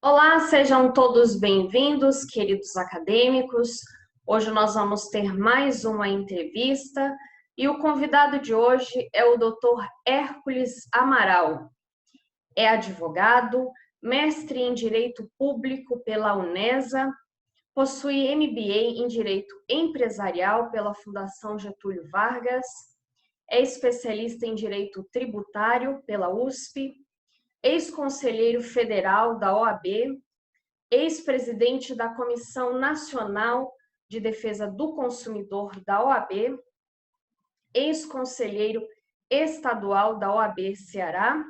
Olá, sejam todos bem-vindos, queridos acadêmicos. Hoje nós vamos ter mais uma entrevista e o convidado de hoje é o Dr. Hércules Amaral. É advogado, mestre em Direito Público pela Unesa, possui MBA em Direito Empresarial pela Fundação Getúlio Vargas, é especialista em Direito Tributário pela USP, ex-conselheiro federal da OAB, ex-presidente da Comissão Nacional de Defesa do Consumidor da OAB, ex-conselheiro estadual da OAB Ceará,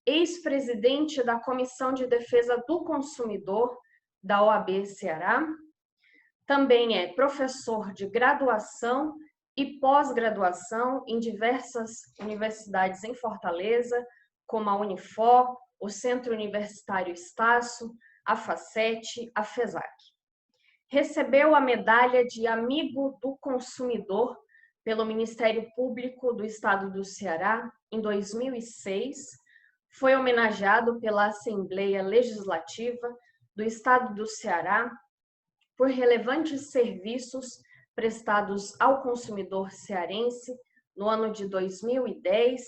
ex-presidente da Comissão de Defesa do Consumidor da OAB Ceará, também é professor de graduação e pós-graduação em diversas universidades em Fortaleza, como a Unifor, o Centro Universitário Estácio, a Facet, a FESAC. Recebeu a medalha de Amigo do Consumidor pelo Ministério Público do Estado do Ceará em 2006, foi homenageado pela Assembleia Legislativa do Estado do Ceará por relevantes serviços prestados ao consumidor cearense no ano de 2010.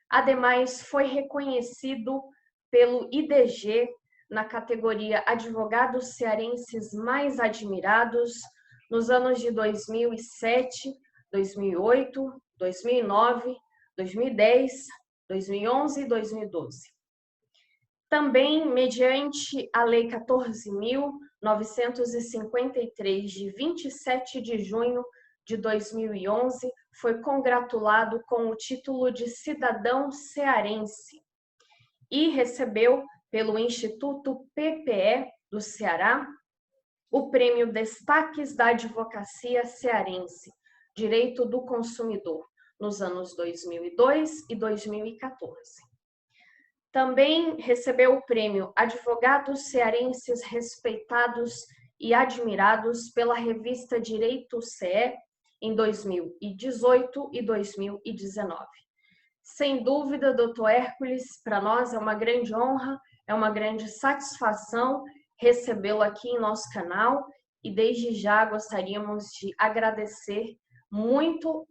Ademais, foi reconhecido pelo IDG na categoria Advogados Cearenses Mais Admirados nos anos de 2007, 2008, 2009, 2010, 2011 e 2012. Também, mediante a Lei 14.953, de 27 de junho de 2011, foi congratulado com o título de cidadão cearense e recebeu, pelo Instituto PPE do Ceará, o Prêmio Destaques da Advocacia Cearense, Direito do Consumidor, nos anos 2002 e 2014. Também recebeu o prêmio Advogados Cearenses Respeitados e Admirados pela revista Direito CE em 2018 e 2019. Sem dúvida, doutor Hércules, para nós é uma grande honra, é uma grande satisfação recebê-lo aqui em nosso canal e desde já gostaríamos de agradecer muito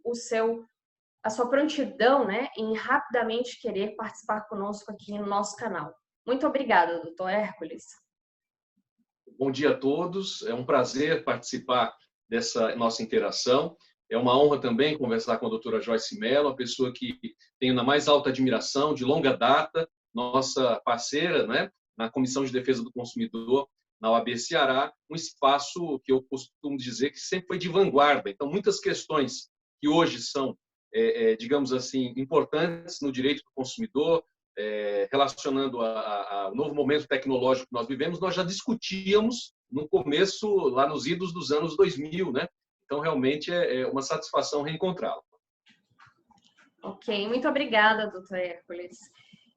a sua prontidão, né, em rapidamente querer participar conosco aqui no nosso canal. Muito obrigada, doutor Hércules. Bom dia a todos, é um prazer participar dessa nossa interação. É uma honra também conversar com a doutora Joyce Mello, uma pessoa que tenho na mais alta admiração, de longa data, nossa parceira, né, na Comissão de Defesa do Consumidor, na OAB Ceará, um espaço que eu costumo dizer que sempre foi de vanguarda. Então, muitas questões que hoje são, digamos assim, importantes no direito do consumidor, relacionando ao novo momento tecnológico que nós vivemos, nós já discutíamos no começo, lá nos idos dos anos 2000, né? Então, realmente, é uma satisfação reencontrá-lo. Ok, muito obrigada, doutor Hércules.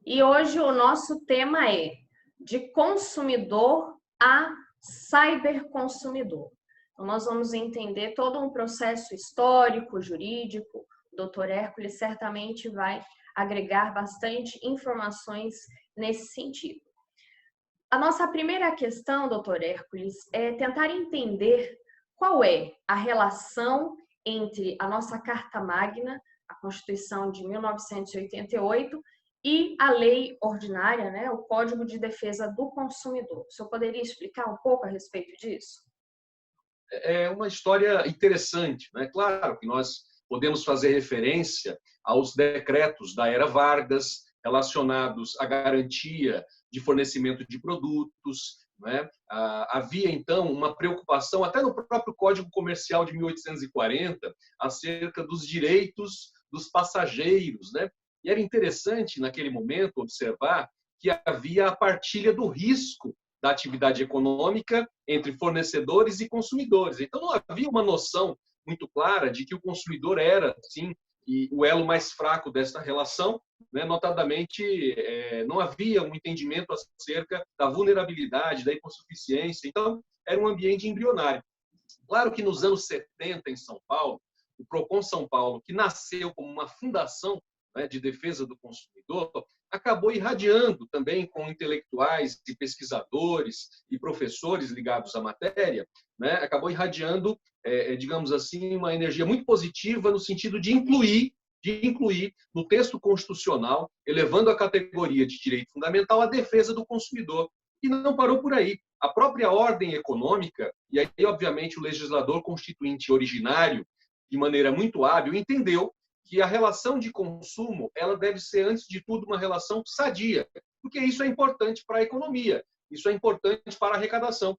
E hoje o nosso tema é de consumidor a cyberconsumidor. Então, nós vamos entender todo um processo histórico, jurídico. O doutor Hércules certamente vai agregar bastante informações nesse sentido. A nossa primeira questão, doutor Hércules, é tentar entender qual é a relação entre a nossa Carta Magna, a Constituição de 1988, e a lei ordinária, né, o Código de Defesa do Consumidor. O senhor poderia explicar um pouco a respeito disso? É uma história interessante, né? Claro que nós podemos fazer referência aos decretos da era Vargas relacionados à garantia de fornecimento de produtos, né? Havia, então, uma preocupação, até no próprio Código Comercial de 1840, acerca dos direitos dos passageiros, né? E era interessante, naquele momento, observar que havia a partilha do risco da atividade econômica entre fornecedores e consumidores. Então, não havia uma noção muito clara de que o consumidor era, sim, o elo mais fraco dessa relação, né? Notadamente, não havia um entendimento acerca da vulnerabilidade, da hipossuficiência. Então, era um ambiente embrionário. Claro que nos anos 70, em São Paulo, o Procon São Paulo, que nasceu como uma fundação né, de defesa do consumidor, acabou irradiando também com intelectuais e pesquisadores e professores ligados à matéria, né, acabou irradiando, digamos assim, uma energia muito positiva no sentido de incluir no texto constitucional, elevando a categoria de direito fundamental, a defesa do consumidor. E não parou por aí. A própria ordem econômica, e aí, obviamente, o legislador constituinte originário, de maneira muito hábil, entendeu que a relação de consumo ela deve ser, antes de tudo, uma relação sadia, porque isso é importante para a economia, isso é importante para a arrecadação.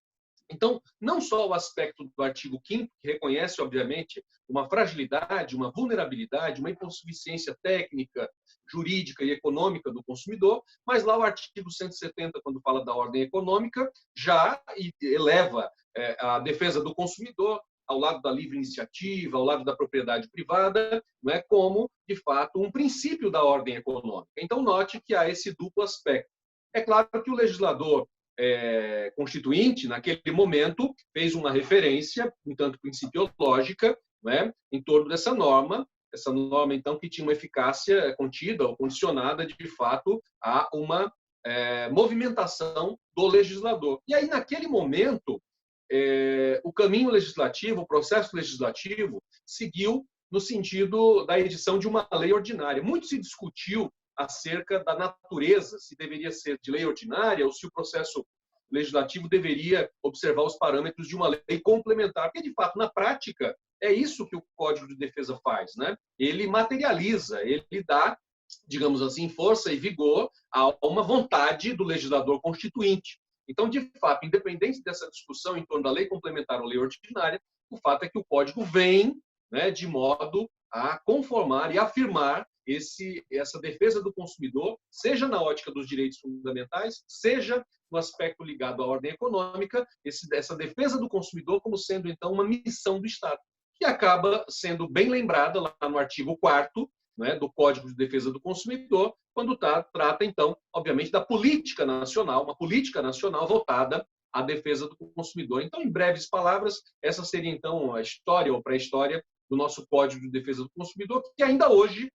Então, não só o aspecto do artigo 5º, que reconhece, obviamente, uma fragilidade, uma vulnerabilidade, uma insuficiência técnica, jurídica e econômica do consumidor, mas lá o artigo 170, quando fala da ordem econômica, já eleva a defesa do consumidor ao lado da livre iniciativa, ao lado da propriedade privada, não é, como, de fato, um princípio da ordem econômica. Então, note que há esse duplo aspecto. É claro que o legislador constituinte, naquele momento, fez uma referência, um tanto principiológica, né, em torno dessa norma, então, que tinha uma eficácia contida ou condicionada, de fato, a uma movimentação do legislador. E aí, naquele momento, o caminho legislativo, o processo legislativo, seguiu no sentido da edição de uma lei ordinária. Muito se discutiu acerca da natureza, se deveria ser de lei ordinária ou se o processo legislativo deveria observar os parâmetros de uma lei complementar, porque, de fato, na prática, é isso que o Código de Defesa faz, né? Ele materializa, ele dá, digamos assim, força e vigor a uma vontade do legislador constituinte. Então, de fato, independente dessa discussão em torno da lei complementar ou lei ordinária, o fato é que o Código vem, né, de modo a conformar e afirmar essa defesa do consumidor, seja na ótica dos direitos fundamentais, seja no aspecto ligado à ordem econômica, essa defesa do consumidor como sendo, então, uma missão do Estado, que acaba sendo bem lembrada lá no artigo 4º, né, do Código de Defesa do Consumidor, quando trata, então, obviamente, da política nacional, uma política nacional voltada à defesa do consumidor. Então, em breves palavras, essa seria, então, a história ou pré-história do nosso Código de Defesa do Consumidor, que ainda hoje,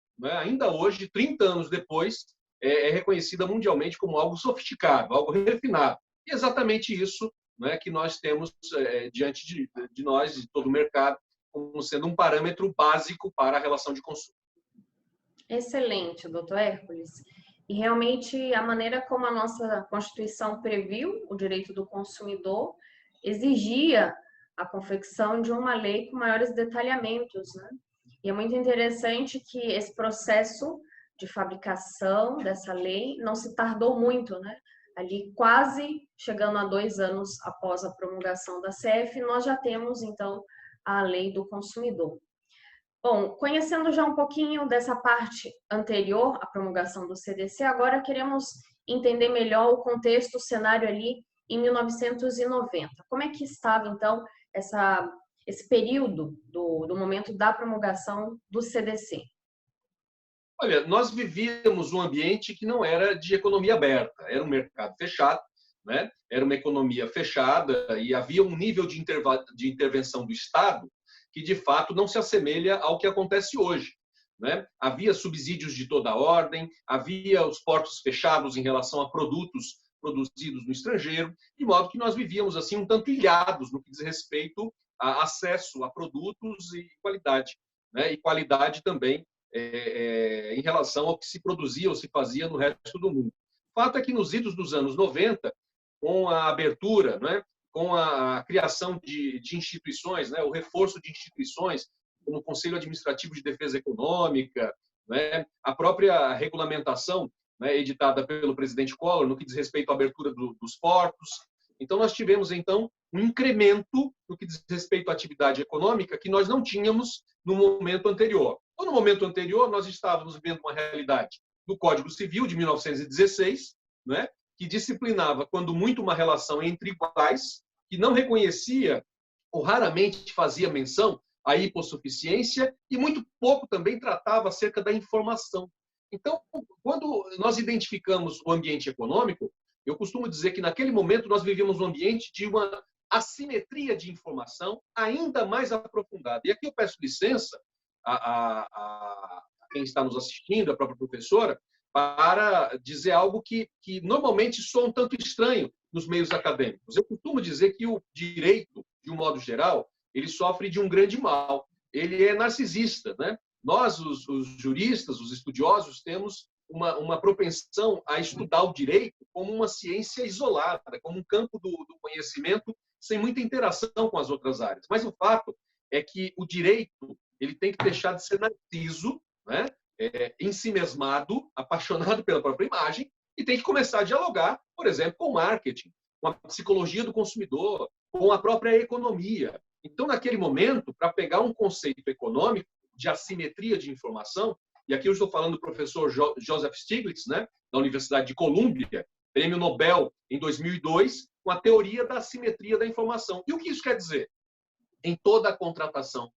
30 anos depois, é reconhecida mundialmente como algo sofisticado, algo refinado. E exatamente isso, né, que nós temos diante de nós, de todo o mercado, como sendo um parâmetro básico para a relação de consumo. Excelente, doutor Hércules. E realmente a maneira como a nossa Constituição previu o direito do consumidor exigia a confecção de uma lei com maiores detalhamentos, né? E é muito interessante que esse processo de fabricação dessa lei não se tardou muito, né? Ali quase chegando a 2 anos após a promulgação da CF, nós já temos então a lei do consumidor. Bom, conhecendo já um pouquinho dessa parte anterior à promulgação do CDC, agora queremos entender melhor o contexto, o cenário ali em 1990. Como é que estava, então, esse período do momento da promulgação do CDC? Olha, nós vivíamos um ambiente que não era de economia aberta, era um mercado fechado, né? Era uma economia fechada e havia um nível de intervenção do Estado que, de fato, não se assemelha ao que acontece hoje, né? Havia subsídios de toda ordem, havia os portos fechados em relação a produtos produzidos no estrangeiro, de modo que nós vivíamos assim um tanto ilhados no que diz respeito a acesso a produtos e qualidade, né? E qualidade também em relação ao que se produzia ou se fazia no resto do mundo. O fato é que nos idos dos anos 90, com a abertura, né, com a criação de instituições, né, o reforço de instituições, como o Conselho Administrativo de Defesa Econômica, né, a própria regulamentação, né, editada pelo presidente Collor, no que diz respeito à abertura dos portos. Então, nós tivemos, então, um incremento no que diz respeito à atividade econômica que nós não tínhamos no momento anterior. Ou no momento anterior, nós estávamos vivendo uma realidade do Código Civil de 1916, né, que disciplinava, quando muito, uma relação entre iguais, que não reconhecia ou raramente fazia menção à hipossuficiência e muito pouco também tratava acerca da informação. Então, quando nós identificamos o ambiente econômico, eu costumo dizer que naquele momento nós vivíamos um ambiente de uma assimetria de informação ainda mais aprofundada. E aqui eu peço licença a quem está nos assistindo, a própria professora, para dizer algo que normalmente soa um tanto estranho nos meios acadêmicos. Eu costumo dizer que o direito, de um modo geral, ele sofre de um grande mal. Ele é narcisista, né? Nós, os juristas, os estudiosos, temos uma propensão a estudar o direito como uma ciência isolada, como um campo do conhecimento sem muita interação com as outras áreas. Mas o fato é que o direito ele tem que deixar de ser narciso, né? Ensimesmado, apaixonado pela própria imagem, e tem que começar a dialogar, por exemplo, com o marketing, com a psicologia do consumidor, com a própria economia. Então, naquele momento, para pegar um conceito econômico de assimetria de informação, e aqui eu estou falando do professor Joseph Stiglitz, né, da Universidade de Colômbia, prêmio Nobel em 2002, com a teoria da assimetria da informação. E o que isso quer dizer? Em toda a contratação,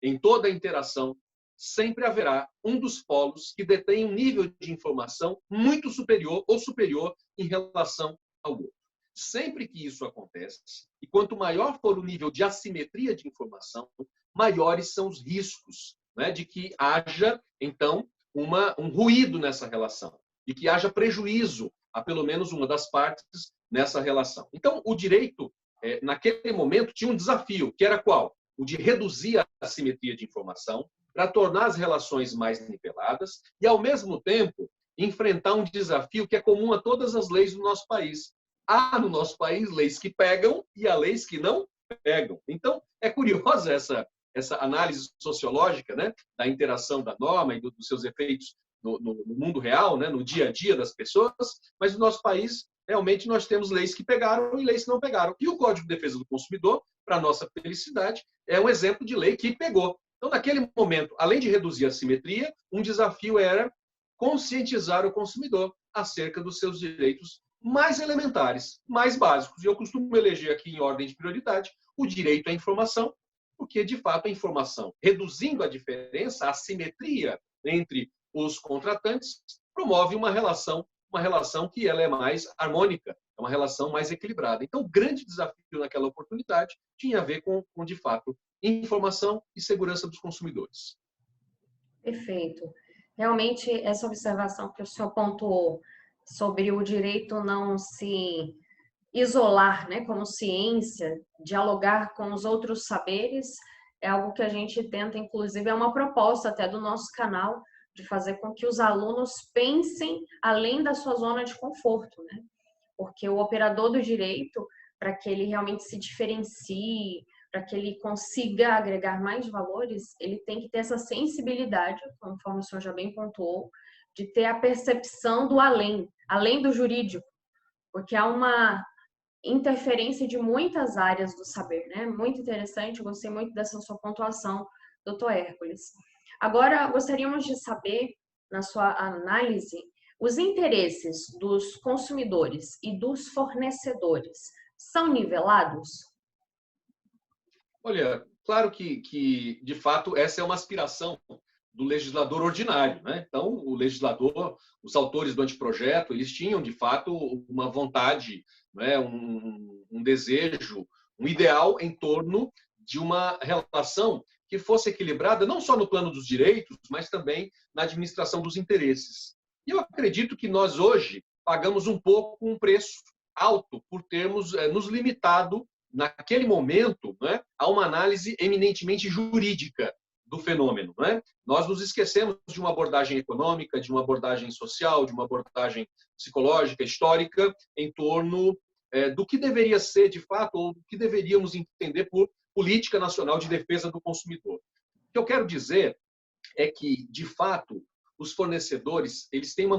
em toda a interação, sempre haverá um dos polos que detém um nível de informação muito superior ou superior em relação ao outro. Sempre que isso acontece, e quanto maior for o nível de assimetria de informação, maiores são os riscos, né, de que haja, então, um ruído nessa relação, de que haja prejuízo a pelo menos uma das partes nessa relação. Então, o direito, naquele momento, tinha um desafio, que era qual? O de reduzir a assimetria de informação, para tornar as relações mais niveladas e, ao mesmo tempo, enfrentar um desafio que é comum a todas as leis do nosso país. Há no nosso país leis que pegam e há leis que não pegam. Então, é curiosa essa análise sociológica, né, da interação da norma e dos seus efeitos no mundo real, né, no dia a dia das pessoas, mas no nosso país, realmente, nós temos leis que pegaram e leis que não pegaram. E o Código de Defesa do Consumidor, para nossa felicidade, é um exemplo de lei que pegou. Então, naquele momento, além de reduzir a assimetria, um desafio era conscientizar o consumidor acerca dos seus direitos mais elementares, mais básicos. E eu costumo eleger aqui, em ordem de prioridade, o direito à informação, porque, de fato, a informação, reduzindo a diferença, a assimetria entre os contratantes, promove uma relação que ela é mais harmônica, é uma relação mais equilibrada. Então, o grande desafio naquela oportunidade tinha a ver com de fato, informação e segurança dos consumidores. Perfeito. Realmente, essa observação que o senhor pontuou sobre o direito não se isolar, né, como ciência, dialogar com os outros saberes, é algo que a gente tenta, inclusive, é uma proposta até do nosso canal, de fazer com que os alunos pensem além da sua zona de conforto, né? Porque o operador do direito, para que ele realmente se diferencie, para que ele consiga agregar mais valores, ele tem que ter essa sensibilidade, conforme o senhor já bem pontuou, de ter a percepção do além, além do jurídico, porque há uma interferência de muitas áreas do saber, né? Muito interessante, eu gostei muito dessa sua pontuação, doutor Hércules. Agora, gostaríamos de saber, na sua análise, os interesses dos consumidores e dos fornecedores são nivelados? Olha, claro que, de fato, essa é uma aspiração do legislador ordinário, né? Então, o legislador, os autores do anteprojeto, eles tinham, de fato, uma vontade, né? um desejo, um ideal em torno de uma relação que fosse equilibrada não só no plano dos direitos, mas também na administração dos interesses. E eu acredito que nós, hoje, pagamos um pouco um preço alto por termos nos limitado, naquele momento, né, a uma análise eminentemente jurídica do fenômeno. Né? Nós nos esquecemos de uma abordagem econômica, de uma abordagem social, de uma abordagem psicológica, histórica, em torno do que deveria ser, de fato, ou do que deveríamos entender por política nacional de defesa do consumidor. O que eu quero dizer é que, de fato, os fornecedores eles têm uma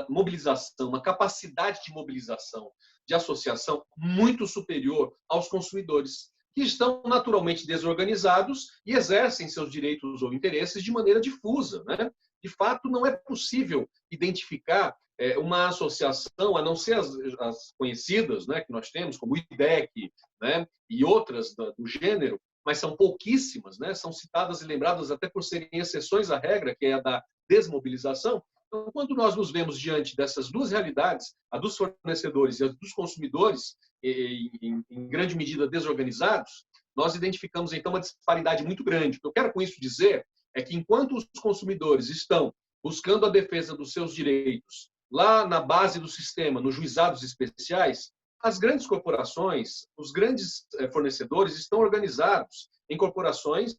mobilização, uma capacidade de mobilização, de associação muito superior aos consumidores, que estão naturalmente desorganizados e exercem seus direitos ou interesses de maneira difusa. Né? De fato, não é possível identificar uma associação, a não ser as conhecidas, né, que nós temos, como o IDEC, né, e outras do gênero, mas são pouquíssimas, né, são citadas e lembradas até por serem exceções à regra, que é a da desmobilização. Então, quando nós nos vemos diante dessas duas realidades, a dos fornecedores e a dos consumidores, em grande medida desorganizados, nós identificamos, então, uma disparidade muito grande. O que eu quero com isso dizer é que enquanto os consumidores estão buscando a defesa dos seus direitos lá na base do sistema, nos juizados especiais, as grandes corporações, os grandes fornecedores estão organizados em corporações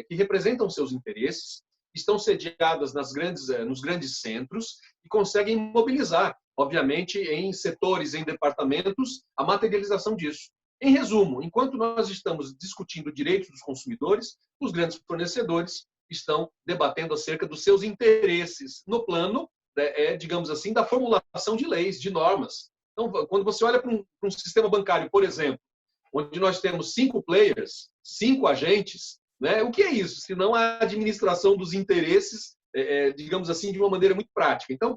que representam seus interesses, estão sediadas nos grandes centros e conseguem mobilizar, obviamente, em setores, em departamentos, a materialização disso. Em resumo, enquanto nós estamos discutindo direitos dos consumidores, os grandes fornecedores estão debatendo acerca dos seus interesses no plano, digamos assim, da formulação de leis, de normas. Então, quando você olha para um sistema bancário, por exemplo, onde nós temos 5 players, 5 agentes, né? O que é isso? Senão a administração dos interesses, digamos assim, de uma maneira muito prática. Então,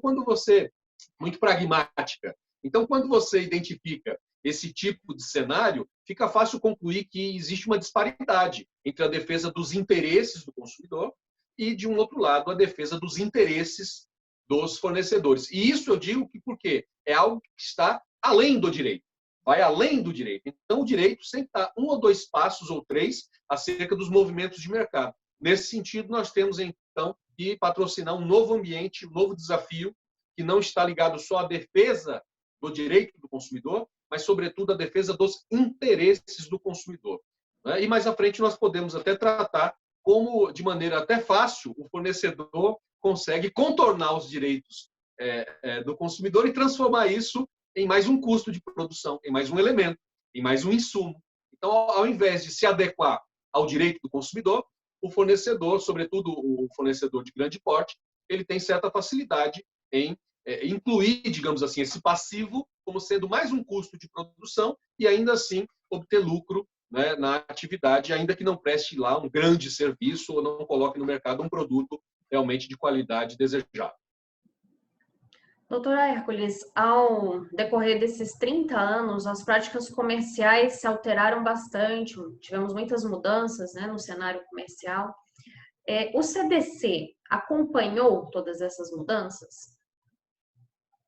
muito pragmática. Então, quando você identifica esse tipo de cenário, fica fácil concluir que existe uma disparidade entre a defesa dos interesses do consumidor e, de um outro lado, a defesa dos interesses dos fornecedores. E isso eu digo que porque é algo que está além do direito, vai além do direito. Então, o direito sempre está 1 ou 2 passos ou 3 acerca dos movimentos de mercado. Nesse sentido, nós temos, então, que patrocinar um novo ambiente, um novo desafio, que não está ligado só à defesa do direito do consumidor, mas, sobretudo, à defesa dos interesses do consumidor. E mais à frente nós podemos até tratar como, de maneira até fácil, o fornecedor consegue contornar os direitos do consumidor e transformar isso em mais um custo de produção, em mais um elemento, em mais um insumo. Então, ao invés de se adequar ao direito do consumidor, o fornecedor, sobretudo o fornecedor de grande porte, ele tem certa facilidade em incluir, digamos assim, esse passivo como sendo mais um custo de produção e ainda assim obter lucro, né, na atividade, ainda que não preste lá um grande serviço ou não coloque no mercado um produto realmente de qualidade desejada. Doutora Hércules, ao decorrer desses 30 anos, as práticas comerciais se alteraram bastante, tivemos muitas mudanças, né, no cenário comercial. O CDC acompanhou todas essas mudanças?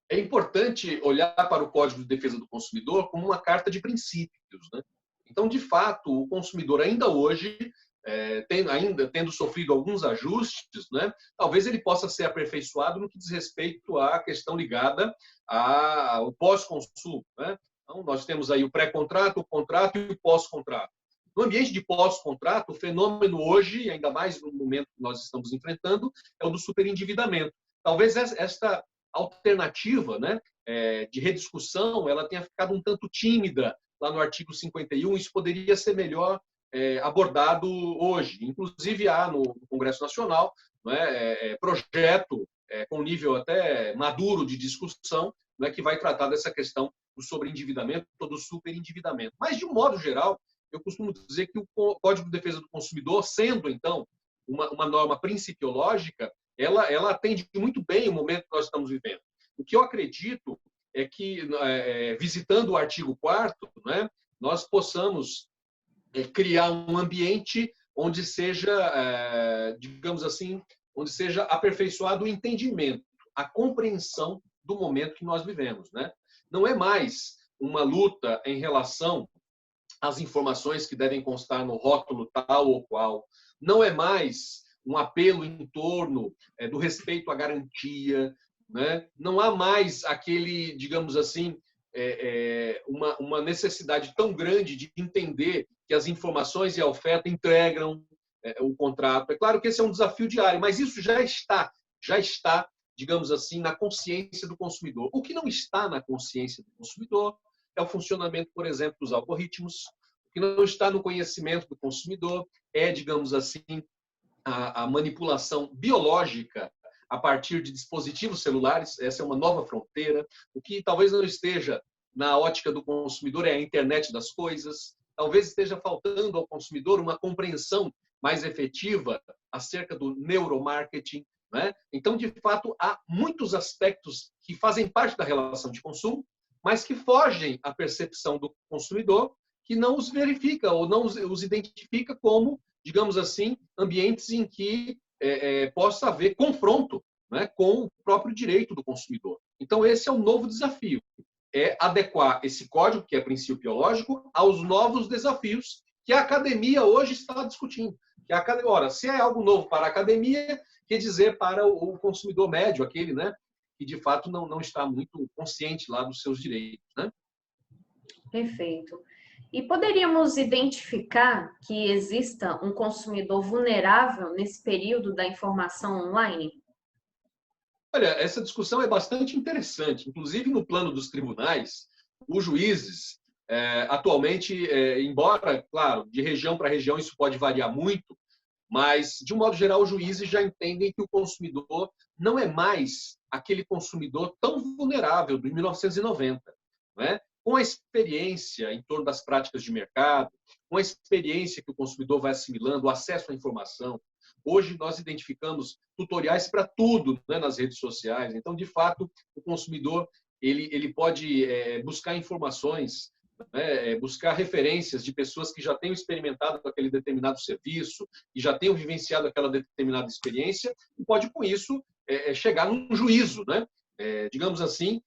É importante olhar para o Código de Defesa do Consumidor como uma carta de princípios, né? Então, de fato, o consumidor ainda hoje, ainda tendo sofrido alguns ajustes, né, talvez ele possa ser aperfeiçoado no que diz respeito à questão ligada ao pós-consumo, né? Então, nós temos aí o pré-contrato, o contrato e o pós-contrato. No ambiente de pós-contrato, o fenômeno hoje, ainda mais no momento que nós estamos enfrentando, é o do superendividamento. Talvez esta alternativa, né, de rediscussão, ela tenha ficado um tanto tímida lá no artigo 51, isso poderia ser melhor abordado hoje. Inclusive, há no Congresso Nacional, né, projeto com nível até maduro de discussão, né, que vai tratar dessa questão do sobreendividamento ou do superendividamento. Mas, de um modo geral, eu costumo dizer que o Código de Defesa do Consumidor, sendo, então, uma norma principiológica, ela atende muito bem o momento que nós estamos vivendo. O que eu acredito é que, visitando o artigo 4º, né, nós possamos criar um ambiente onde seja, digamos assim, onde seja aperfeiçoado o entendimento, a compreensão do momento que nós vivemos, né? Não é mais uma luta em relação às informações que devem constar no rótulo tal ou qual, não é mais um apelo em torno do respeito à garantia, né? Não há mais aquele, digamos assim, uma necessidade tão grande de entender que as informações e a oferta integram o contrato. É claro que esse é um desafio diário, mas isso já está, digamos assim, na consciência do consumidor. O que não está na consciência do consumidor é o funcionamento, por exemplo, dos algoritmos. O que não está no conhecimento do consumidor é, digamos assim, a manipulação biológica a partir de dispositivos celulares. Essa é uma nova fronteira. O que talvez não esteja na ótica do consumidor é a internet das coisas. Talvez esteja faltando ao consumidor uma compreensão mais efetiva acerca do neuromarketing, né? Então, de fato, há muitos aspectos que fazem parte da relação de consumo, mas que fogem à percepção do consumidor, que não os verifica ou não os identifica como, digamos assim, ambientes em que possa haver confronto, né, com o próprio direito do consumidor. Então, esse é um novo desafio, é adequar esse código, que é princípio biológico, aos novos desafios que a academia hoje está discutindo, Ora, se é algo novo para a academia, quer dizer para o consumidor médio, aquele, né, que de fato não está muito consciente lá dos seus direitos, né? Perfeito. E poderíamos identificar que exista um consumidor vulnerável nesse período da informação online? Olha, essa discussão é bastante interessante. Inclusive, no plano dos tribunais, os juízes, atualmente, embora, claro, de região para região isso pode variar muito, mas, de um modo geral, os juízes já entendem que o consumidor não é mais aquele consumidor tão vulnerável de 1990, não é? Com a experiência em torno das práticas de mercado, com a experiência que o consumidor vai assimilando, o acesso à informação. Hoje, nós identificamos tutoriais para tudo, né, nas redes sociais. Então, de fato, o consumidor ele pode buscar informações, né, buscar referências de pessoas que já tenham experimentado aquele determinado serviço, e já tenham vivenciado aquela determinada experiência, e pode, com isso, chegar num juízo, né? Digamos assim,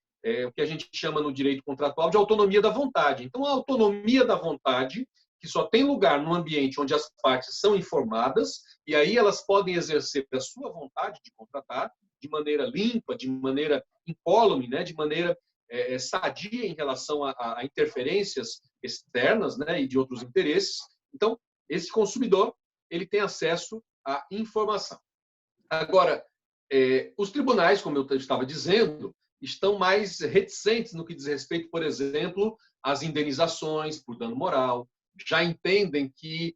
o que a gente chama no direito contratual de autonomia da vontade. Então, a autonomia da vontade, que só tem lugar no ambiente onde as partes são informadas, e aí elas podem exercer a sua vontade de contratar de maneira limpa, de maneira incólume, né? De maneira sadia em relação a interferências externas, né? E de outros interesses. Então, esse consumidor ele tem acesso à informação. Agora, os tribunais, como eu estava dizendo, estão mais reticentes no que diz respeito, por exemplo, às indenizações por dano moral, já entendem que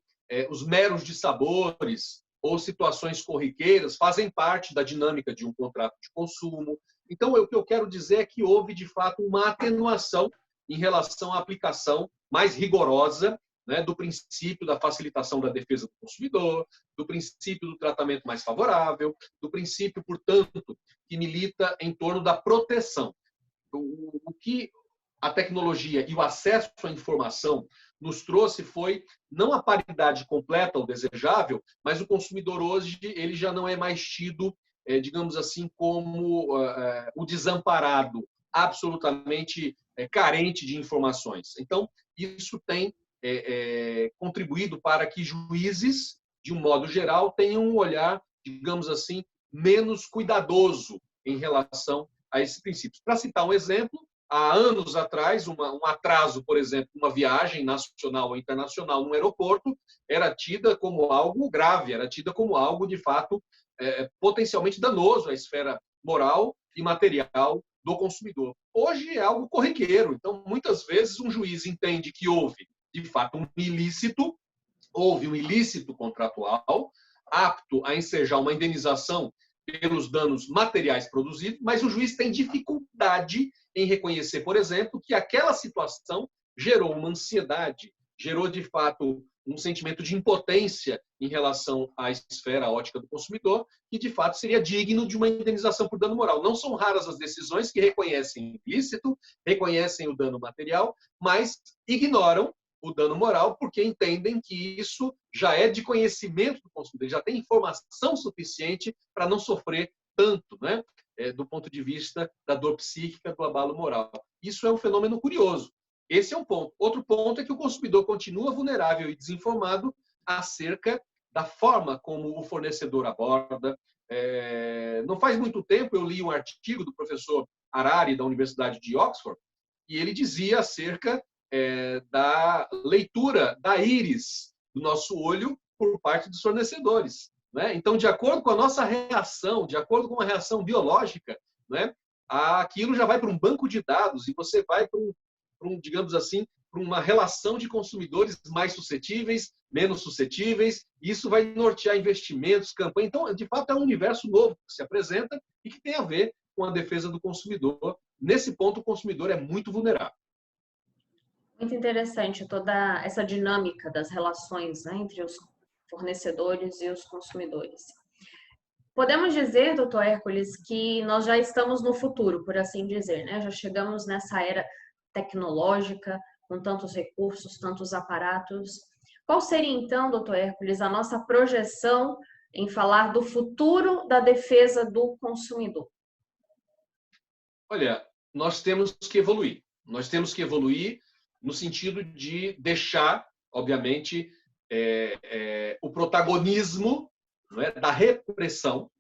os meros dissabores ou situações corriqueiras fazem parte da dinâmica de um contrato de consumo. Então, o que eu quero dizer é que houve, de fato, uma atenuação em relação à aplicação mais rigorosa, né, do princípio da facilitação da defesa do consumidor, do princípio do tratamento mais favorável, do princípio, portanto, que milita em torno da proteção. O que a tecnologia e o acesso à informação nos trouxe foi não a paridade completa ou desejável, mas o consumidor hoje ele já não é mais tido, digamos assim, como o desamparado, absolutamente carente de informações. Então, isso tem contribuído para que juízes, de um modo geral, tenham um olhar, digamos assim, menos cuidadoso em relação a esses princípios. Para citar um exemplo, há anos atrás, um atraso, por exemplo, uma viagem nacional ou internacional num aeroporto era tida como algo grave, era tida como algo, de fato, potencialmente danoso à esfera moral e material do consumidor. Hoje é algo corriqueiro, então, muitas vezes, um juiz entende que houve, de fato, um ilícito, houve um ilícito contratual, apto a ensejar uma indenização pelos danos materiais produzidos, mas o juiz tem dificuldade em reconhecer, por exemplo, que aquela situação gerou uma ansiedade, gerou, de fato, um sentimento de impotência em relação à esfera ótica do consumidor, que, de fato, seria digno de uma indenização por dano moral. Não são raras as decisões que reconhecem o ilícito, reconhecem o dano material, mas ignoram o dano moral porque entendem que isso já é de conhecimento do consumidor, já tem informação suficiente para não sofrer tanto, né? Do ponto de vista da dor psíquica, do abalo moral. Isso é um fenômeno curioso. Esse é um ponto. Outro ponto é que o consumidor continua vulnerável e desinformado acerca da forma como o fornecedor aborda. Não faz muito tempo eu li um artigo do professor Harari, da Universidade de Oxford, e ele dizia acerca da leitura da íris do nosso olho por parte dos fornecedores. Né? Então, de acordo com a nossa reação, de acordo com a reação biológica, né, aquilo já vai para um banco de dados e você vai para digamos assim, para uma relação de consumidores mais suscetíveis, menos suscetíveis. Isso vai nortear investimentos, campanha. Então, de fato, é um universo novo que se apresenta e que tem a ver com a defesa do consumidor. Nesse ponto, o consumidor é muito vulnerável. Muito interessante toda essa dinâmica das relações, né, entre os fornecedores e os consumidores. Podemos dizer, doutor Hércules, que nós já estamos no futuro, por assim dizer, né? Já chegamos nessa era tecnológica, com tantos recursos, tantos aparatos. Qual seria, então, doutor Hércules, a nossa projeção em falar do futuro da defesa do consumidor? Olha, nós temos que evoluir. Nós temos que evoluir no sentido de deixar, obviamente, o protagonismo, não é, da repressão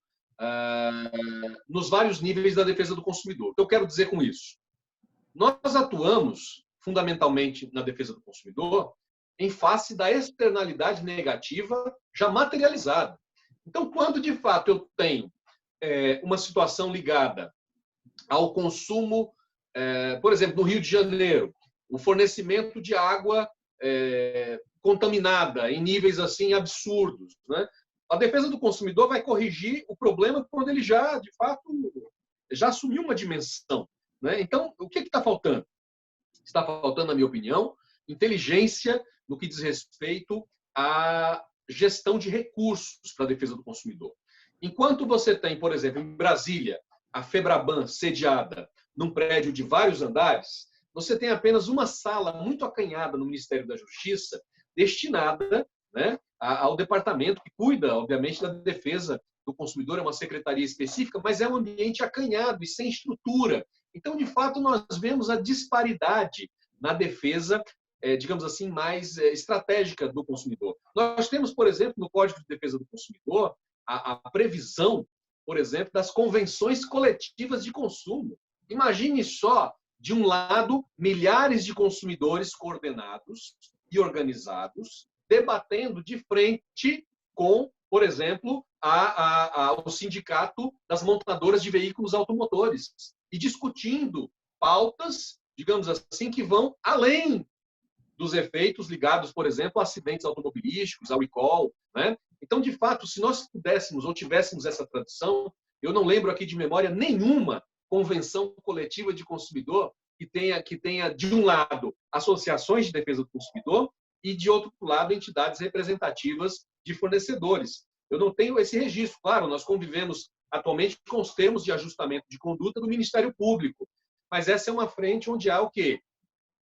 nos vários níveis da defesa do consumidor. O que eu quero dizer com isso? Nós atuamos fundamentalmente na defesa do consumidor em face da externalidade negativa já materializada. Então, quando de fato eu tenho uma situação ligada ao consumo, por exemplo, no Rio de Janeiro, o fornecimento de água contaminada em níveis assim absurdos, né? A defesa do consumidor vai corrigir o problema quando ele já, de fato, já assumiu uma dimensão, né? Então, o que está faltando? Está faltando, na minha opinião, inteligência no que diz respeito à gestão de recursos para a defesa do consumidor. Enquanto você tem, por exemplo, em Brasília, a Febraban sediada num prédio de vários andares, você tem apenas uma sala muito acanhada no Ministério da Justiça destinada, né, ao departamento que cuida, obviamente, da defesa do consumidor, é uma secretaria específica, mas é um ambiente acanhado e sem estrutura. Então, de fato, nós vemos a disparidade na defesa, digamos assim, mais estratégica do consumidor. Nós temos, por exemplo, no Código de Defesa do Consumidor, a previsão, por exemplo, das convenções coletivas de consumo. Imagine só, de um lado, milhares de consumidores coordenados e organizados, debatendo de frente com, por exemplo, o sindicato das montadoras de veículos automotores e discutindo pautas, digamos assim, que vão além dos efeitos ligados, por exemplo, a acidentes automobilísticos, ao recall, né? Então, de fato, se nós pudéssemos ou tivéssemos essa tradição, eu não lembro aqui de memória nenhuma convenção coletiva de consumidor que tenha de um lado, associações de defesa do consumidor e, de outro lado, entidades representativas de fornecedores. Eu não tenho esse registro. Claro, nós convivemos atualmente com os termos de ajustamento de conduta do Ministério Público, mas essa é uma frente onde há o quê?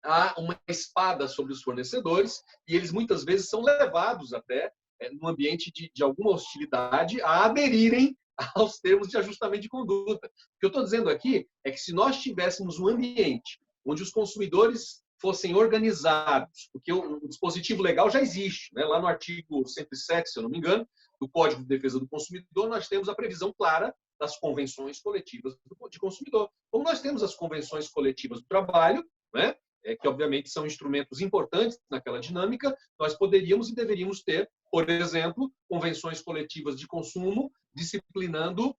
Há uma espada sobre os fornecedores e eles muitas vezes são levados até, num ambiente de alguma hostilidade, a aderirem aos termos de ajustamento de conduta. O que eu estou dizendo aqui é que se nós tivéssemos um ambiente onde os consumidores fossem organizados, porque o dispositivo legal já existe, né? Lá no artigo 107, se eu não me engano, do Código de Defesa do Consumidor, nós temos a previsão clara das convenções coletivas de consumidor. Como nós temos as convenções coletivas do trabalho, né? Que obviamente são instrumentos importantes naquela dinâmica, nós poderíamos e deveríamos ter, por exemplo, convenções coletivas de consumo disciplinando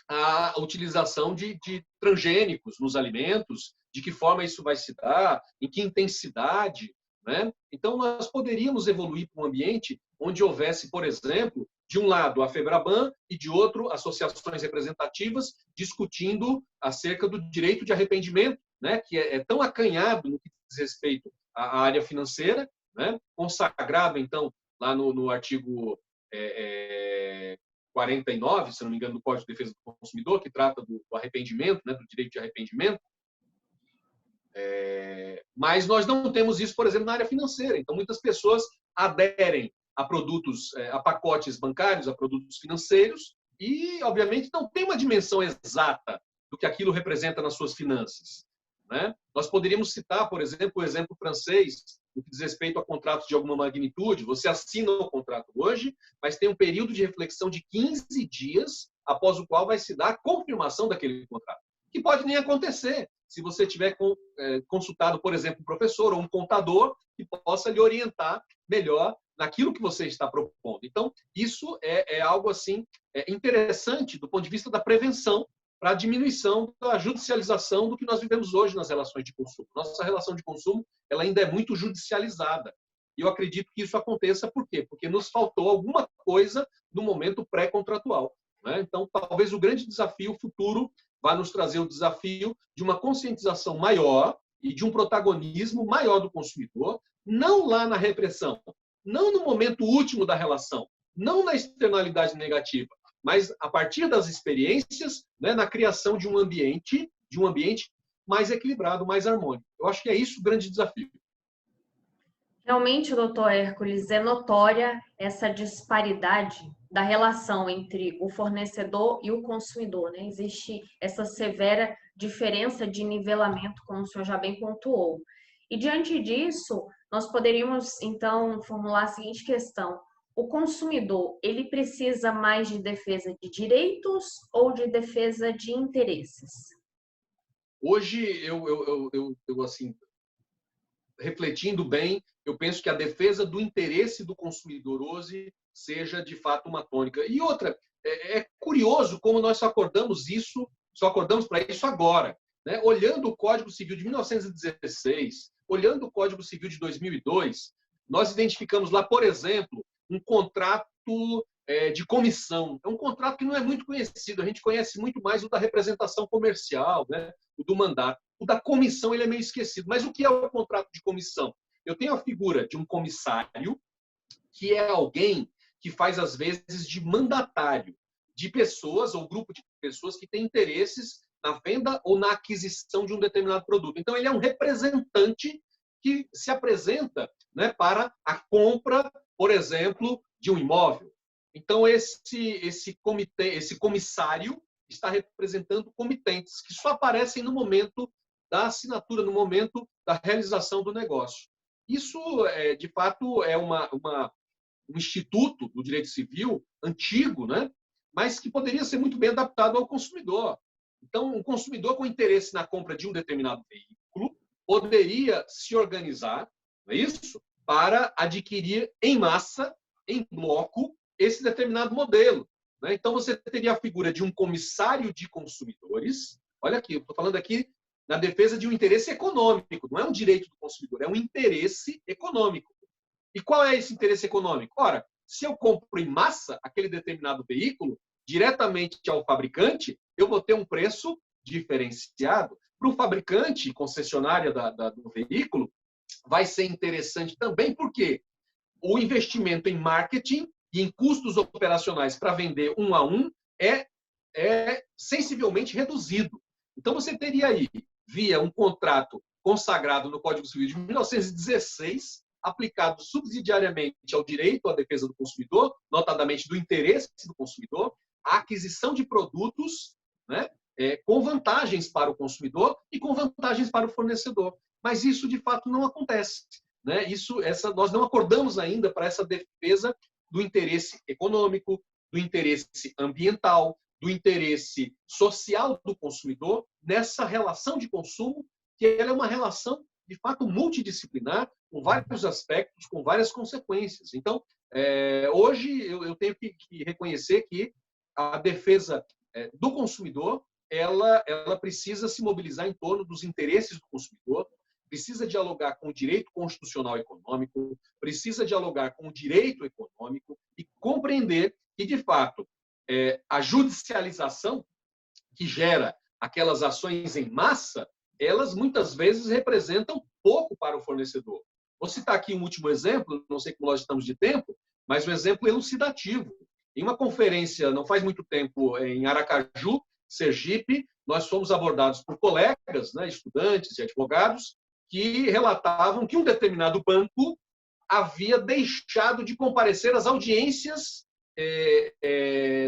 a utilização de transgênicos nos alimentos, de que forma isso vai se dar, em que intensidade, né? Então, nós poderíamos evoluir para um ambiente onde houvesse, por exemplo, de um lado a Febraban e de outro associações representativas discutindo acerca do direito de arrependimento, né? Que é tão acanhado no que diz respeito à área financeira, né? Consagrado, então, lá no artigo 49, se não me engano, do Código de Defesa do Consumidor, que trata do arrependimento, né? Do direito de arrependimento. Mas nós não temos isso, por exemplo, na área financeira. Então, muitas pessoas aderem a produtos, a pacotes bancários, a produtos financeiros, e, obviamente, não tem uma dimensão exata do que aquilo representa nas suas finanças, né? Nós poderíamos citar, por exemplo, o exemplo francês, no que diz respeito a contratos de alguma magnitude. Você assina o contrato hoje, mas tem um período de reflexão de 15 dias, após o qual vai se dar a confirmação daquele contrato, que pode nem acontecer se você tiver consultado, por exemplo, um professor ou um contador que possa lhe orientar melhor naquilo que você está propondo. Então, isso é algo assim interessante do ponto de vista da prevenção para a diminuição da judicialização do que nós vivemos hoje nas relações de consumo. Nossa relação de consumo ela ainda é muito judicializada. E eu acredito que isso aconteça por quê? Porque nos faltou alguma coisa no momento pré-contratual, né? Então, talvez o grande desafio futuro vai nos trazer o desafio de uma conscientização maior e de um protagonismo maior do consumidor, não lá na repressão, não no momento último da relação, não na externalidade negativa, mas a partir das experiências, né, na criação de um ambiente mais equilibrado, mais harmônico. Eu acho que é isso o grande desafio. Realmente, doutor Hércules, é notória essa disparidade da relação entre o fornecedor e o consumidor, né? Existe essa severa diferença de nivelamento, como o senhor já bem pontuou. E diante disso, Nós poderíamos, então, formular a seguinte questão: o consumidor, ele precisa mais de defesa de direitos ou de defesa de interesses? Hoje, assim, refletindo bem, eu penso que a defesa do interesse do consumidor hoje seja, de fato, uma tônica. E outra, é curioso como nós só acordamos para isso agora. Né? Olhando o Código Civil de 1916, olhando o Código Civil de 2002, nós identificamos lá, por exemplo, um contrato de comissão. É um contrato que não é muito conhecido, a gente conhece muito mais o da representação comercial, né? O do mandato. O da comissão ele é meio esquecido. Mas o que é o contrato de comissão? Eu tenho a figura de um comissário, que é alguém que faz, às vezes, de mandatário de pessoas ou grupo de pessoas que têm interesses na venda ou na aquisição de um determinado produto. Então, ele é um representante que se apresenta, né, para a compra, por exemplo, de um imóvel. Então, esse comitê, esse comissário está representando comitentes que só aparecem no momento da assinatura, no momento da realização do negócio. Isso, de fato, é um instituto do direito civil antigo, né? Mas que poderia ser muito bem adaptado ao consumidor. Então, um consumidor com interesse na compra de um determinado veículo poderia se organizar, não é isso? Para adquirir em massa, em bloco, esse determinado modelo. Né? Então, você teria a figura de um comissário de consumidores. Olha aqui, eu estou falando aqui na defesa de um interesse econômico, não é um direito do consumidor, é um interesse econômico. E qual é esse interesse econômico? Ora, se eu compro em massa aquele determinado veículo, diretamente ao fabricante, eu vou ter um preço diferenciado. Para o fabricante, concessionária do veículo, vai ser interessante também porque o investimento em marketing e em custos operacionais para vender um a um é sensivelmente reduzido. Então, você teria aí, via um contrato consagrado no Código Civil de 1916, aplicado subsidiariamente ao direito à defesa do consumidor, notadamente do interesse do consumidor, a aquisição de produtos, né, com vantagens para o consumidor e com vantagens para o fornecedor. Mas isso, de fato, não acontece. Né? Nós não acordamos ainda para essa defesa do interesse econômico, do interesse ambiental, do interesse social do consumidor nessa relação de consumo, que ela é uma relação, de fato, multidisciplinar, com vários aspectos, com várias consequências. Então, hoje, eu tenho que reconhecer que a defesa do consumidor ela precisa se mobilizar em torno dos interesses do consumidor, precisa dialogar com o direito constitucional econômico, precisa dialogar com o direito econômico e compreender que, de fato, a judicialização que gera aquelas ações em massa, elas muitas vezes representam pouco para o fornecedor. Vou citar aqui um último exemplo, não sei como nós estamos de tempo, mas um exemplo elucidativo. Em uma conferência, não faz muito tempo, em Aracaju, Sergipe, nós fomos abordados por colegas, né, estudantes e advogados, que relatavam que um determinado banco havia deixado de comparecer às audiências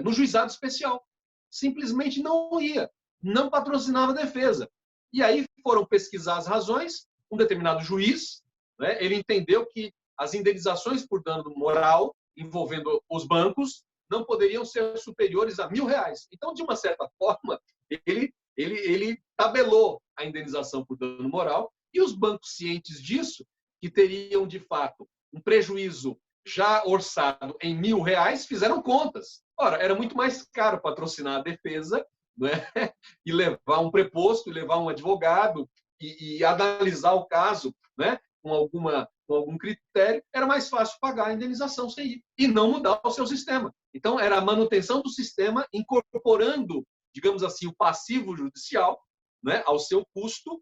no juizado especial. Simplesmente não ia, não patrocinava a defesa. E aí foram pesquisar as razões, um determinado juiz, né, ele entendeu que as indenizações por dano moral envolvendo os bancos não poderiam ser superiores a R$1.000. Então, de uma certa forma, ele tabelou a indenização por dano moral e os bancos cientes disso, que teriam, de fato, um prejuízo já orçado em R$1.000, fizeram contas. Ora, era muito mais caro patrocinar a defesa, né? E levar um preposto, e levar um advogado, e analisar o caso, né? com algum critério, era mais fácil pagar a indenização sem ir e não mudar o seu sistema. Então, era a manutenção do sistema incorporando, digamos assim, o passivo judicial, né, ao seu custo,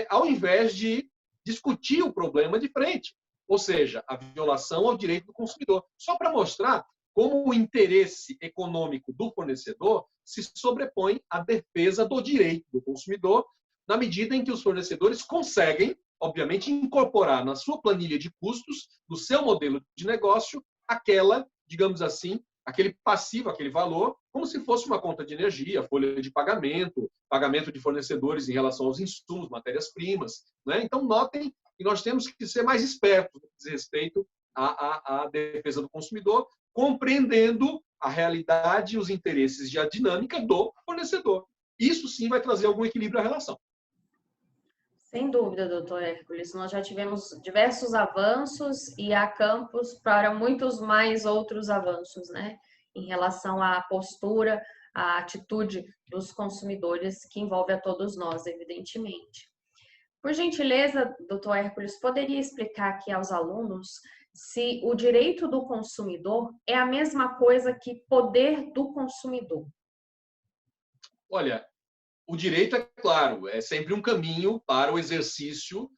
ao invés de discutir o problema de frente, ou seja, a violação ao direito do consumidor. Só para mostrar como o interesse econômico do fornecedor se sobrepõe à defesa do direito do consumidor, na medida em que os fornecedores conseguem, obviamente, incorporar na sua planilha de custos, do seu modelo de negócio, aquela, digamos assim, aquele passivo, aquele valor, como se fosse uma conta de energia, folha de pagamento, pagamento de fornecedores em relação aos insumos, matérias-primas. Né? Então, notem e nós temos que ser mais espertos no que diz respeito à defesa do consumidor, compreendendo a realidade e os interesses e a dinâmica do fornecedor. Isso sim vai trazer algum equilíbrio à relação. Sem dúvida, doutor Hércules. Nós já tivemos diversos avanços e há campos para muitos mais outros avanços, né? Em relação à postura, à atitude dos consumidores, que envolve a todos nós, evidentemente. Por gentileza, doutor Hércules, poderia explicar aqui aos alunos se o direito do consumidor é a mesma coisa que poder do consumidor? Olha, o direito, é claro, é sempre um caminho para o exercício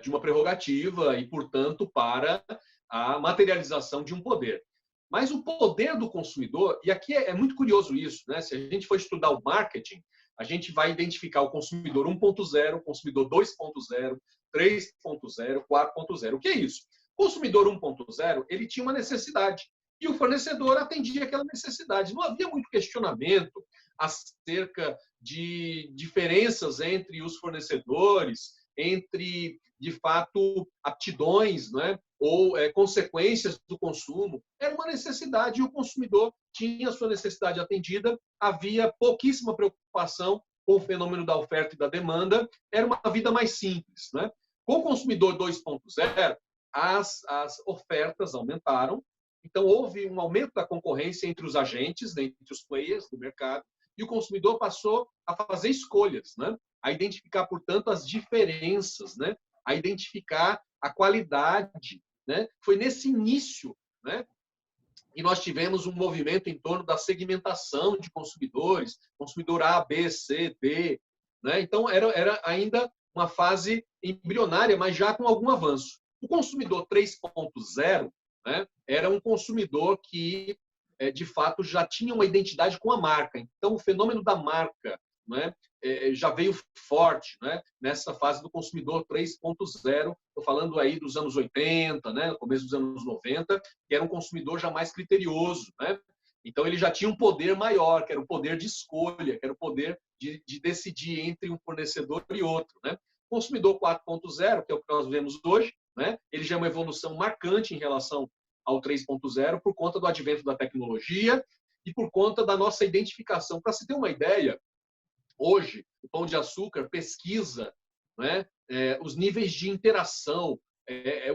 de uma prerrogativa e, portanto, para a materialização de um poder. Mas o poder do consumidor, e aqui é muito curioso isso, né? Se a gente for estudar o marketing, a gente vai identificar o consumidor 1.0, o consumidor 2.0, 3.0, 4.0. O que é isso? O consumidor 1.0, ele tinha uma necessidade e o fornecedor atendia aquela necessidade. Não havia muito questionamento acerca de diferenças entre os fornecedores, entre, de fato, aptidões, né? Ou consequências do consumo. Era uma necessidade e o consumidor tinha a sua necessidade atendida, havia pouquíssima preocupação com o fenômeno da oferta e da demanda, era uma vida mais simples, né? Com o consumidor 2.0, as ofertas aumentaram, então houve um aumento da concorrência entre os agentes, entre os players do mercado, e o consumidor passou a fazer escolhas, né? A identificar, portanto, as diferenças, né? A identificar a qualidade, né? Foi nesse início, né? E nós tivemos um movimento em torno da segmentação de consumidores, consumidor A, B, C, D, né? Então era ainda uma fase embrionária, mas já com algum avanço. O consumidor 3.0, né? Era um consumidor que de fato já tinha uma identidade com a marca. Então o fenômeno da marca, né? Já veio forte, né? Nessa fase do consumidor 3.0, estou falando aí dos anos 80, né? No começo dos anos 90, que era um consumidor já mais criterioso, né? Então ele já tinha um poder maior, que era o poder de escolha, que era o poder de decidir entre um fornecedor e outro, né? O consumidor 4.0, que é o que nós vemos hoje, né? Ele já é uma evolução marcante em relação ao 3.0 por conta do advento da tecnologia e por conta da nossa identificação. Para se ter uma ideia, hoje, o Pão de Açúcar pesquisa, né, os níveis de interação.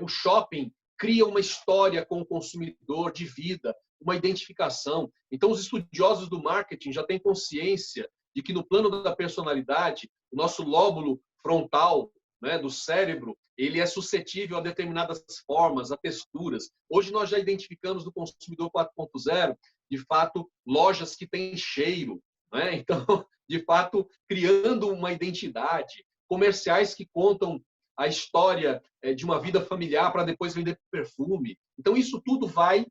O shopping cria uma história com o consumidor de vida, uma identificação. Então, os estudiosos do marketing já têm consciência de que no plano da personalidade, o nosso lóbulo frontal, né, do cérebro, ele é suscetível a determinadas formas, a texturas. Hoje nós já identificamos no consumidor 4.0, de fato, lojas que têm cheiro, né? Então, de fato, criando uma identidade, comerciais que contam a história de uma vida familiar para depois vender perfume. Então, isso tudo vai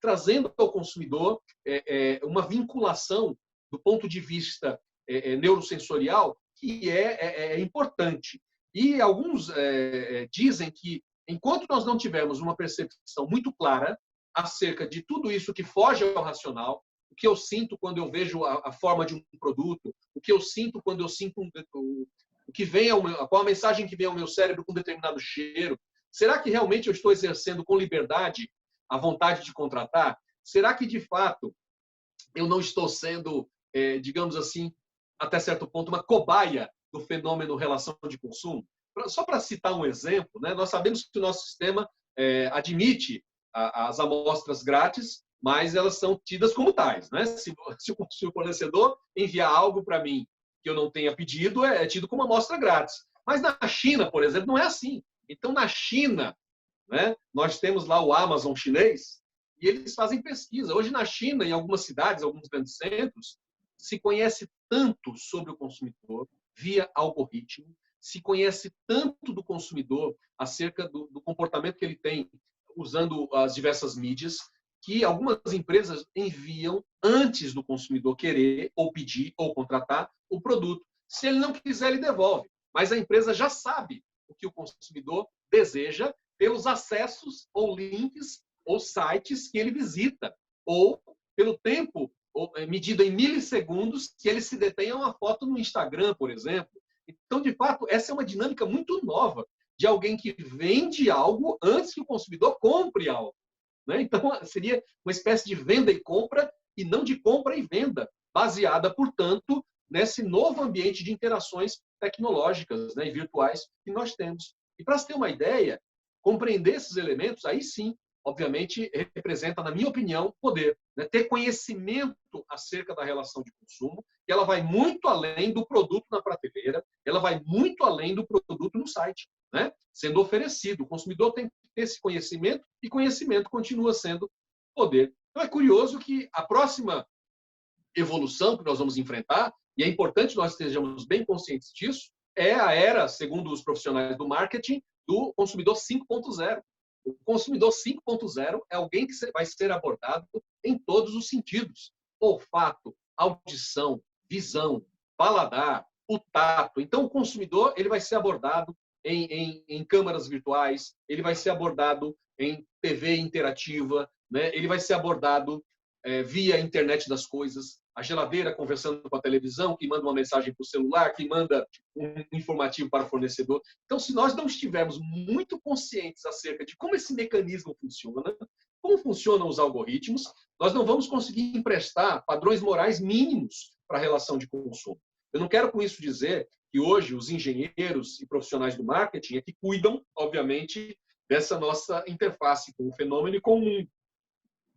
trazendo ao consumidor uma vinculação do ponto de vista neurosensorial que é importante. E alguns dizem que, enquanto nós não tivermos uma percepção muito clara acerca de tudo isso que foge ao racional, o que eu sinto quando eu vejo a forma de um produto, o que eu sinto quando eu sinto o que vem qual a mensagem que vem ao meu cérebro com determinado cheiro, será que realmente eu estou exercendo com liberdade a vontade de contratar? Será que, de fato, eu não estou sendo, digamos assim, até certo ponto, uma cobaia do fenômeno relação de consumo? Só para citar um exemplo, né, nós sabemos que o nosso sistema admite as amostras grátis, mas elas são tidas como tais, né? Se o fornecedor enviar algo para mim que eu não tenha pedido, é tido como amostra grátis. Mas na China, por exemplo, não é assim. Então, na China, né, nós temos lá o Amazon chinês e eles fazem pesquisa. Hoje, na China, em algumas cidades, alguns grandes centros, se conhece tanto sobre o consumidor via algoritmo, se conhece tanto do consumidor acerca do comportamento que ele tem usando as diversas mídias, que algumas empresas enviam antes do consumidor querer ou pedir ou contratar o produto. Se ele não quiser, ele devolve. Mas a empresa já sabe o que o consumidor deseja pelos acessos ou links ou sites que ele visita, ou pelo tempo medido em milissegundos que ele se detém a uma foto no Instagram, por exemplo. Então, de fato, essa é uma dinâmica muito nova. de alguém que vende algo antes que o consumidor compre algo, né? Então, seria uma espécie de venda e compra, e não de compra e venda, baseada, portanto, nesse novo ambiente de interações tecnológicas, né, e virtuais que nós temos. E para se ter uma ideia, compreender esses elementos, aí sim, obviamente, representa, na minha opinião, poder, né? Ter conhecimento acerca da relação de consumo, que ela vai muito além do produto na prateleira, ela vai muito além do produto no site, né? Sendo oferecido. O consumidor tem que ter esse conhecimento, e conhecimento continua sendo poder. Então, é curioso que a próxima evolução que nós vamos enfrentar, e é importante nós estejamos bem conscientes disso, é a era, segundo os profissionais do marketing, do consumidor 5.0. O consumidor 5.0 é alguém que vai ser abordado em todos os sentidos: olfato, audição, visão, paladar, o tato. Então, o consumidor ele vai ser abordado em câmaras virtuais, ele vai ser abordado em TV interativa, né? Ele vai ser abordado via internet das coisas, a geladeira conversando com a televisão, que manda uma mensagem para o celular, que manda um informativo para o fornecedor. Então, se nós não estivermos muito conscientes acerca de como esse mecanismo funciona, como funcionam os algoritmos, nós não vamos conseguir emprestar padrões morais mínimos para a relação de consumo. Eu não quero com isso dizer que hoje os engenheiros e profissionais do marketing é que cuidam, obviamente, dessa nossa interface com o fenômeno e com o mundo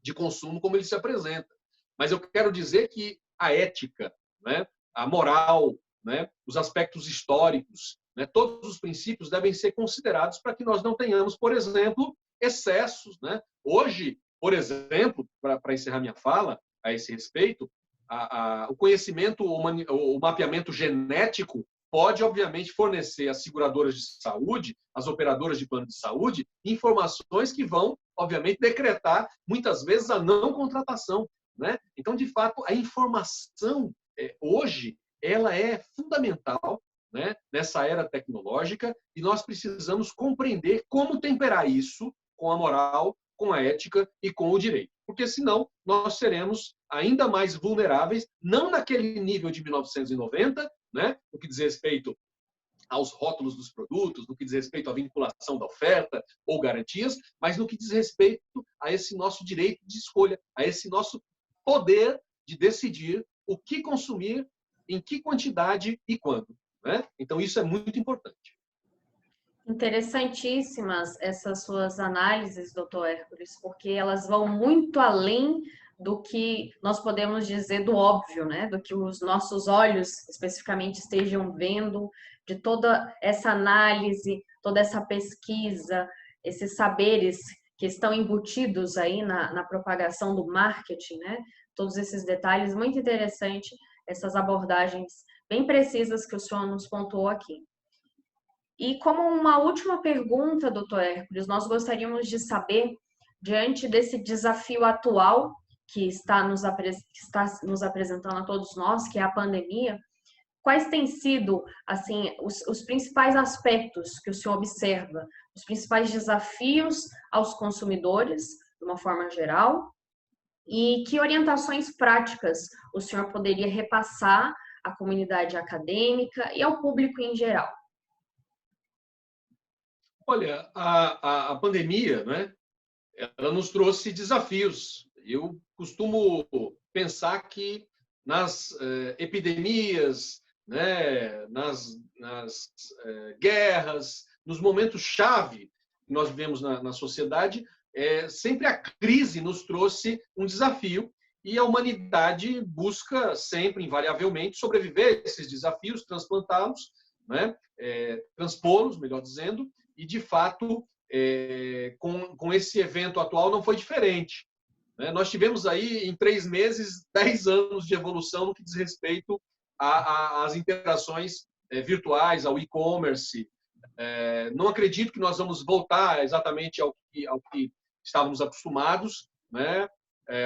de consumo como ele se apresenta. Mas eu quero dizer que a ética, né, a moral, né, os aspectos históricos, né, todos os princípios devem ser considerados para que nós não tenhamos, por exemplo, excessos, né? Hoje, por exemplo, para encerrar minha fala a esse respeito, o conhecimento, o mapeamento genético pode, obviamente, fornecer às seguradoras de saúde, às operadoras de plano de saúde, informações que vão, obviamente, decretar, muitas vezes, a não contratação, né? Então, de fato, a informação, hoje, ela é fundamental, né, nessa era tecnológica, e nós precisamos compreender como temperar isso com a moral, com a ética e com o direito. Porque, senão, nós seremos ainda mais vulneráveis, não naquele nível de 1990, né, no que diz respeito aos rótulos dos produtos, no que diz respeito à vinculação da oferta ou garantias, mas no que diz respeito a esse nosso direito de escolha, a esse nosso poder de decidir o que consumir, em que quantidade e quando, né? Então, isso é muito importante. Interessantíssimas essas suas análises, doutor Hércules, porque elas vão muito além do que nós podemos dizer do óbvio, né? Do que os nossos olhos especificamente estejam vendo, de toda essa análise, toda essa pesquisa, esses saberes que estão embutidos aí na propagação do marketing, né? Todos esses detalhes, muito interessante, essas abordagens bem precisas que o senhor nos pontuou aqui. E como uma última pergunta, doutor Hércules, nós gostaríamos de saber, diante desse desafio atual que está nos apresentando a todos nós, que é a pandemia, quais têm sido, assim, os principais aspectos que o senhor observa, os principais desafios aos consumidores, de uma forma geral, e que orientações práticas o senhor poderia repassar à comunidade acadêmica e ao público em geral? Olha, a pandemia, né, ela nos trouxe desafios. Eu costumo pensar que nas epidemias, né, nas guerras, nos momentos-chave que nós vivemos na sociedade, sempre a crise nos trouxe um desafio, e a humanidade busca sempre, invariavelmente, sobreviver a esses desafios, transplantá-los, né, transpô-los, melhor dizendo, e, de fato, com esse evento atual não foi diferente. Né? Nós tivemos aí, em 3 meses, 10 anos de evolução no que diz respeito às interações virtuais, ao e-commerce. Não acredito que nós vamos voltar exatamente ao que estávamos acostumados. Né?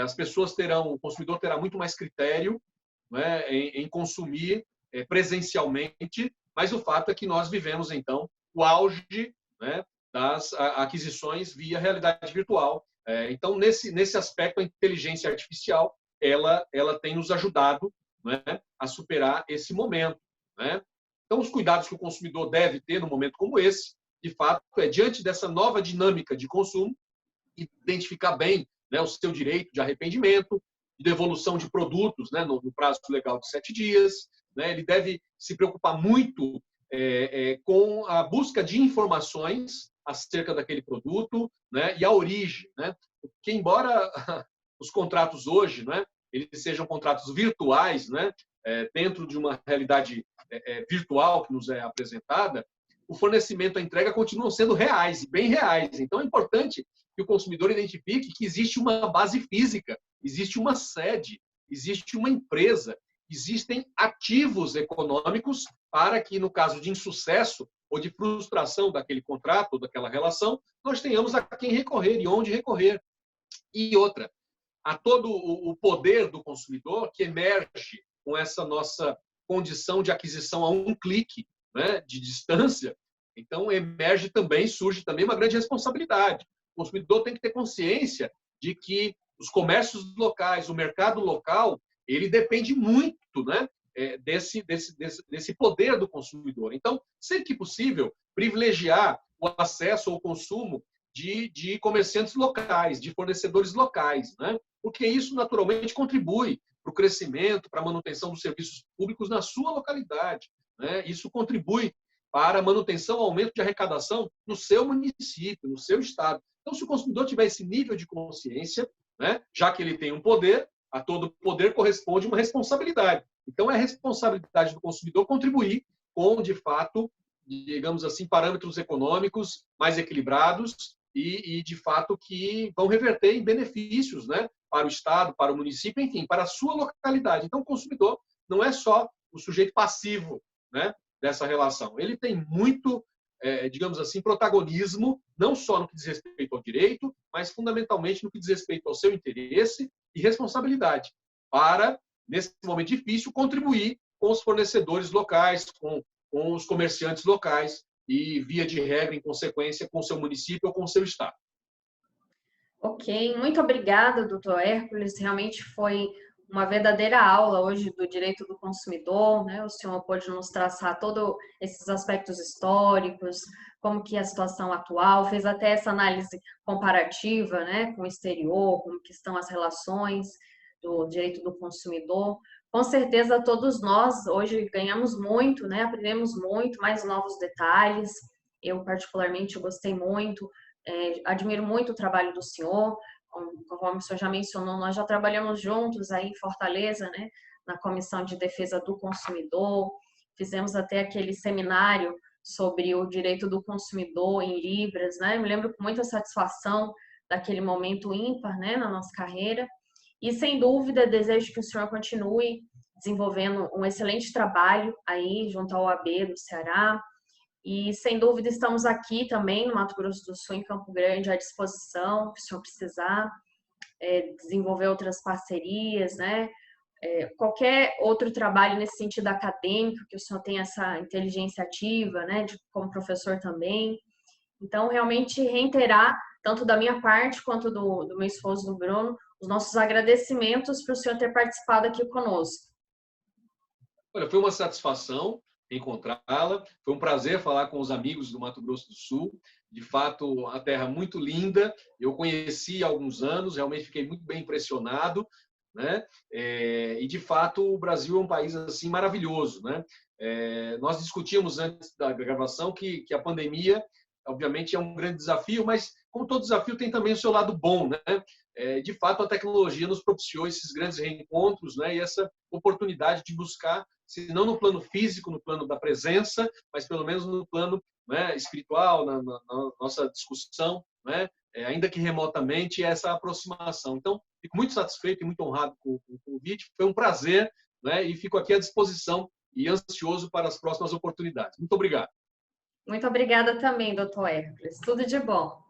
As pessoas o consumidor terá muito mais critério, né, em consumir presencialmente, mas o fato é que nós vivemos, então, o auge, né, das aquisições via realidade virtual. Então, nesse aspecto, a inteligência artificial ela tem nos ajudado, né, a superar esse momento. Né? Então, os cuidados que o consumidor deve ter num momento como esse, de fato, é diante dessa nova dinâmica de consumo, identificar bem, né, o seu direito de arrependimento, de devolução de produtos, né, no prazo legal de 7 dias. Né, ele deve se preocupar muito com a busca de informações acerca daquele produto, né, e a origem. Né, porque, embora os contratos hoje, né, eles sejam contratos virtuais, né, dentro de uma realidade virtual que nos é apresentada, o fornecimento e a entrega continuam sendo reais, e bem reais. Então, é importante que o consumidor identifique que existe uma base física, existe uma sede, existe uma empresa, existem ativos econômicos para que, no caso de insucesso ou de frustração daquele contrato ou daquela relação, nós tenhamos a quem recorrer e onde recorrer. E outra, a todo o poder do consumidor que emerge com essa nossa condição de aquisição a um clique, né, de distância. Então, surge também uma grande responsabilidade. O consumidor tem que ter consciência de que os comércios locais, o mercado local, ele depende muito, né, desse poder do consumidor. Então, sempre que possível, privilegiar o acesso ao consumo de comerciantes locais, de fornecedores locais, né? Porque isso, naturalmente, contribui para o crescimento, para a manutenção dos serviços públicos na sua localidade. Né? Isso contribui para a manutenção, aumento de arrecadação no seu município, no seu estado. Então, se o consumidor tiver esse nível de consciência, né, já que ele tem um poder, a todo poder corresponde uma responsabilidade. Então, é a responsabilidade do consumidor contribuir com, de fato, digamos assim, parâmetros econômicos mais equilibrados e de fato, que vão reverter em benefícios, né, para o Estado, para o município, enfim, para a sua localidade. Então, o consumidor não é só o sujeito passivo, né, dessa relação. Ele tem muito, digamos assim, protagonismo, não só no que diz respeito ao direito, mas fundamentalmente no que diz respeito ao seu interesse e responsabilidade para, nesse momento difícil, contribuir com os fornecedores locais, com os comerciantes locais e, via de regra, em consequência, com o seu município ou com o seu estado. Ok, muito obrigada, doutor Hércules. Realmente foi uma verdadeira aula hoje do direito do consumidor, né? O senhor pôde nos traçar todos esses aspectos históricos, como que é a situação atual, fez até essa análise comparativa, né, com o exterior, como que estão as relações do direito do consumidor. Com certeza todos nós hoje ganhamos muito, né? Aprendemos muito, mais novos detalhes. Eu particularmente gostei muito, admiro muito o trabalho do senhor. Conforme o senhor já mencionou, nós já trabalhamos juntos aí em Fortaleza, né? Na Comissão de Defesa do Consumidor. Fizemos até aquele seminário sobre o direito do consumidor em Libras, né? Eu me lembro com muita satisfação daquele momento ímpar, né, na nossa carreira. E, sem dúvida, desejo que o senhor continue desenvolvendo um excelente trabalho aí junto ao OAB do Ceará. E, sem dúvida, estamos aqui também no Mato Grosso do Sul, em Campo Grande, à disposição, se o senhor precisar, desenvolver outras parcerias, né? Qualquer outro trabalho nesse sentido acadêmico, que o senhor tem essa inteligência ativa, né, como professor também. Então, realmente, reiterar, tanto da minha parte quanto do meu esposo, do Bruno, os nossos agradecimentos para o senhor ter participado aqui conosco. Olha, foi uma satisfação encontrá-la, foi um prazer falar com os amigos do Mato Grosso do Sul. De fato, a terra muito linda, eu conheci há alguns anos, realmente fiquei muito bem impressionado, né? E, de fato, o Brasil é um país assim maravilhoso, né? Nós discutíamos antes da gravação que a pandemia, obviamente, é um grande desafio, mas, como todo desafio, tem também o seu lado bom, né? De fato, a tecnologia nos propiciou esses grandes reencontros, né? E essa oportunidade de buscar, se não no plano físico, no plano da presença, mas pelo menos no plano, né, espiritual, na nossa discussão, né? Ainda que remotamente, essa aproximação. Então, fico muito satisfeito e muito honrado com o convite. Foi um prazer, né? E fico aqui à disposição e ansioso para as próximas oportunidades. Muito obrigado. Muito obrigada também, doutor Hércules. Tudo de bom.